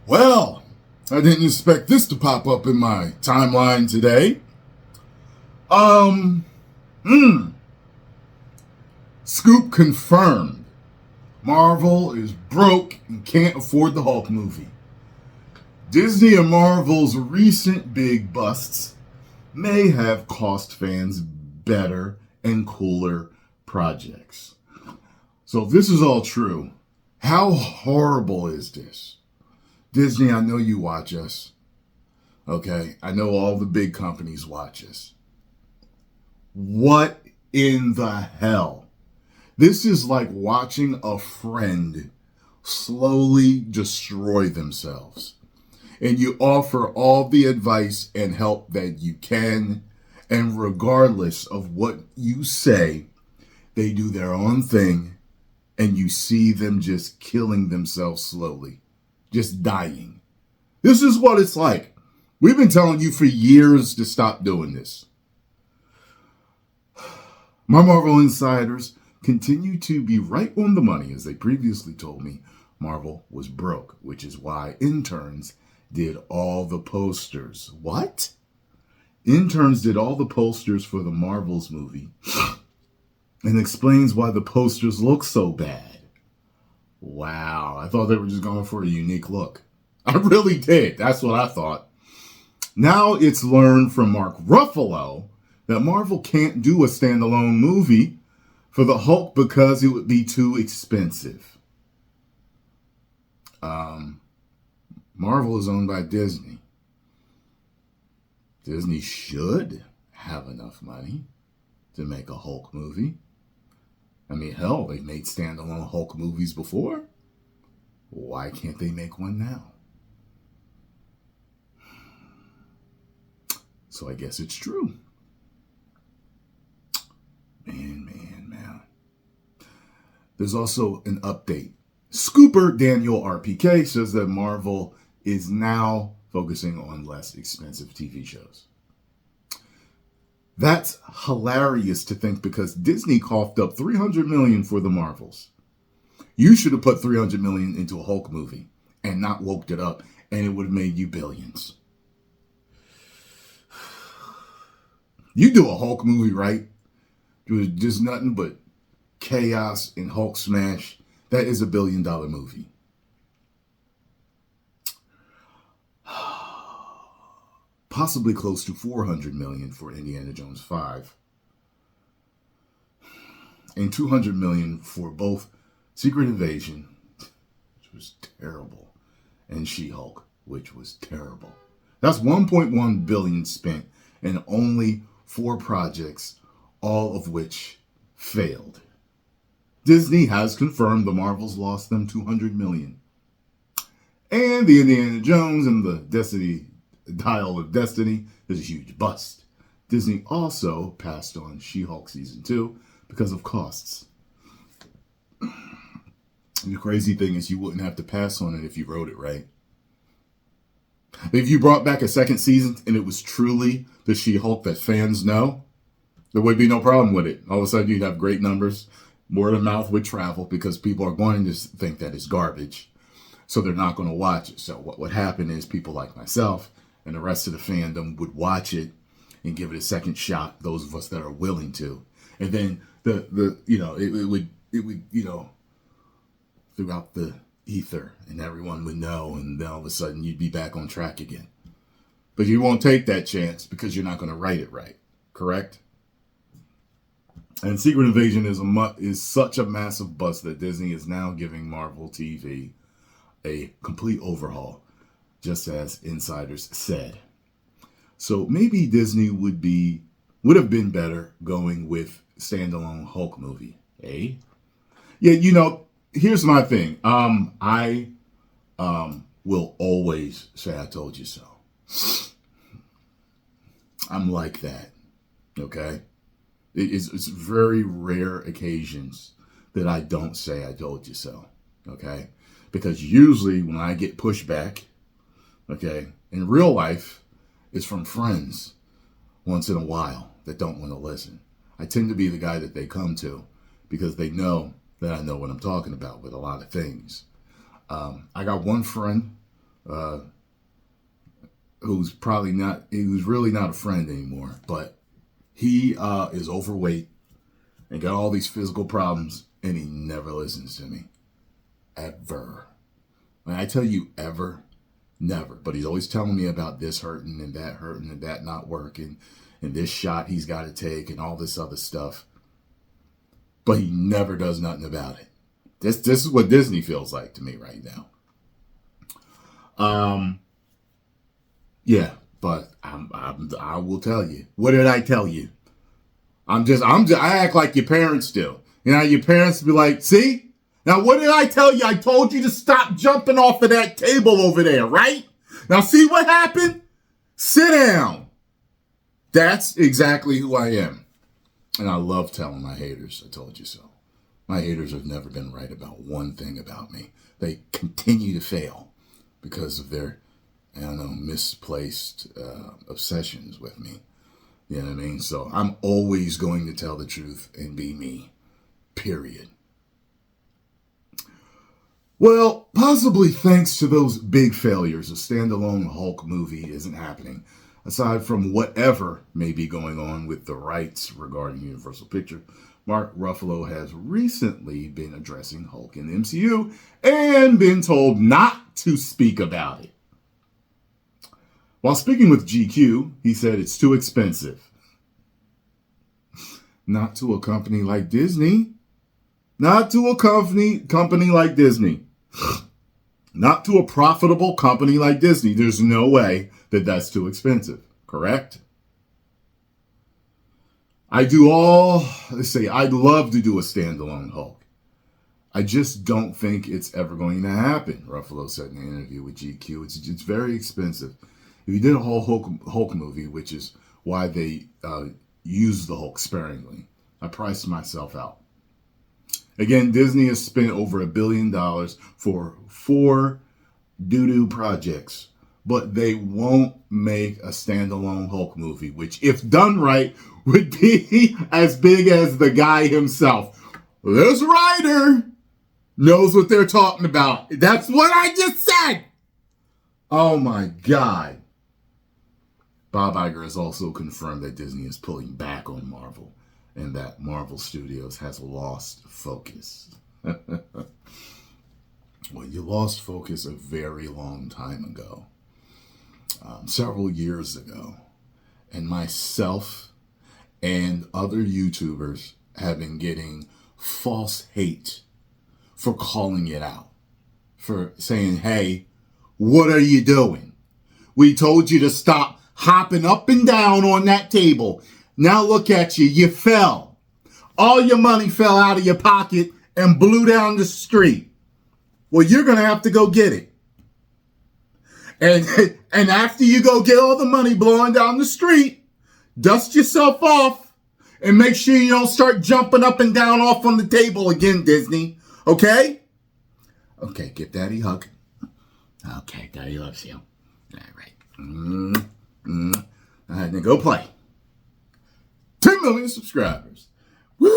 Well, I didn't expect this to pop up in my timeline today. Um, hmm. Scoop confirmed. Marvel is broke and can't afford the Hulk movie. Disney and Marvel's recent big busts may have cost fans better and cooler projects. So if this is all true, how horrible is this? Disney, I know you watch us. Okay, I know all the big companies watch us. What in the hell? This is like watching a friend slowly destroy themselves. And you offer all the advice and help that you can. And regardless of what you say, they do their own thing. And you see them just killing themselves slowly, just dying. This is what it's like. We've been telling you for years to stop doing this. My Marvel insiders continue to be right on the money, as they previously told me Marvel was broke, which is why interns did all the posters. What? Interns did all the posters for the Marvels movie and explains why the posters look so bad. Wow, I thought they were just going for a unique look. I really did. That's what I thought. Now it's learned from Mark Ruffalo that Marvel can't do a standalone movie for the Hulk because it would be too expensive. Marvel is owned by Disney. Disney should have enough money to make a Hulk movie. I mean, hell, they've made standalone Hulk movies before. Why can't they make one now? So I guess it's true. Man. There's also an update. Scooper Daniel RPK says that Marvel is now focusing on less expensive TV shows. That's hilarious to think because Disney coughed up $300 million for the Marvels. You should have put $300 million into a Hulk movie and not woked it up, and it would have made you billions. You do a Hulk movie, right? It was just nothing but chaos and Hulk smash. That is $1 billion movie. Possibly close to $400 million for Indiana Jones 5. And $200 million for both Secret Invasion, which was terrible, and She-Hulk, which was terrible. That's $1.1 billion spent and only 4 projects, all of which failed. Disney has confirmed the Marvels lost them $200 million. And the Indiana Jones and the Dial of Destiny is a huge bust. Disney also passed on She-Hulk Season 2 because of costs. And the crazy thing is you wouldn't have to pass on it if you wrote it right. If you brought back a second season and it was truly the She-Hulk that fans know, there would be no problem with it. All of a sudden you'd have great numbers. Word of mouth would travel because people are going to think that it's garbage. So they're not going to watch it. So what would happen is people like myself and the rest of the fandom would watch it and give it a second shot, those of us that are willing to. And then it would throughout the ether and everyone would know, and then all of a sudden you'd be back on track again. But you won't take that chance because you're not going to write it right. Correct? And Secret Invasion is such a massive bust that Disney is now giving Marvel TV a complete overhaul, just as insiders said. So maybe Disney would have been better going with standalone Hulk movie, eh? Yeah, here's my thing. I will always say I told you so. I'm like that, okay? It's very rare occasions that I don't say I told you so, okay? Because usually when I get pushback, okay, in real life, it's from friends once in a while that don't want to listen. I tend to be the guy that they come to because they know that I know what I'm talking about with a lot of things. I got one friend who's really not a friend anymore, but he is overweight and got all these physical problems, and he never listens to me. Ever. When I tell you ever, never. But he's always telling me about this hurting and that not working and this shot he's got to take and all this other stuff. But he never does nothing about it. This is what Disney feels like to me right now. Yeah, but I will tell you. What did I tell you? I act like your parents do. You know, your parents be like, see? Now, what did I tell you? I told you to stop jumping off of that table over there, right? Now, see what happened? Sit down. That's exactly who I am. And I love telling my haters, I told you so. My haters have never been right about one thing about me. They continue to fail because of their, misplaced obsessions with me. You know what I mean? So I'm always going to tell the truth and be me. Period. Well, possibly thanks to those big failures, a standalone Hulk movie isn't happening. Aside from whatever may be going on with the rights regarding Universal Pictures, Mark Ruffalo has recently been addressing Hulk in the MCU and been told not to speak about it. While speaking with GQ, he said it's too expensive. Not to a company like Disney. Not to a company like Disney. Not to a profitable company like Disney. There's no way that that's too expensive. Correct? I'd love to do a standalone Hulk. I just don't think it's ever going to happen, Ruffalo said in an interview with GQ. It's very expensive. If you did a whole Hulk movie, which is why they use the Hulk sparingly, I priced myself out. Again, Disney has spent over $1 billion for 4 doo-doo projects, but they won't make a standalone Hulk movie, which, if done right, would be as big as the guy himself. This writer knows what they're talking about. That's what I just said. Oh my God. Bob Iger has also confirmed that Disney is pulling back on Marvel and that Marvel Studios has lost focus. Well, you lost focus a very long time ago, several years ago, and myself and other YouTubers have been getting false hate for calling it out, for saying, hey, what are you doing? We told you to stop hopping up and down on that table. Now look at you. You fell. All your money fell out of your pocket and blew down the street. Well, you're going to have to go get it. And after you go get all the money blowing down the street, dust yourself off and make sure you don't start jumping up and down off on the table again, Disney. Okay? Okay, give Daddy a hug. Okay, Daddy loves you. All right. All right, then go play. 10 million subscribers. Woo!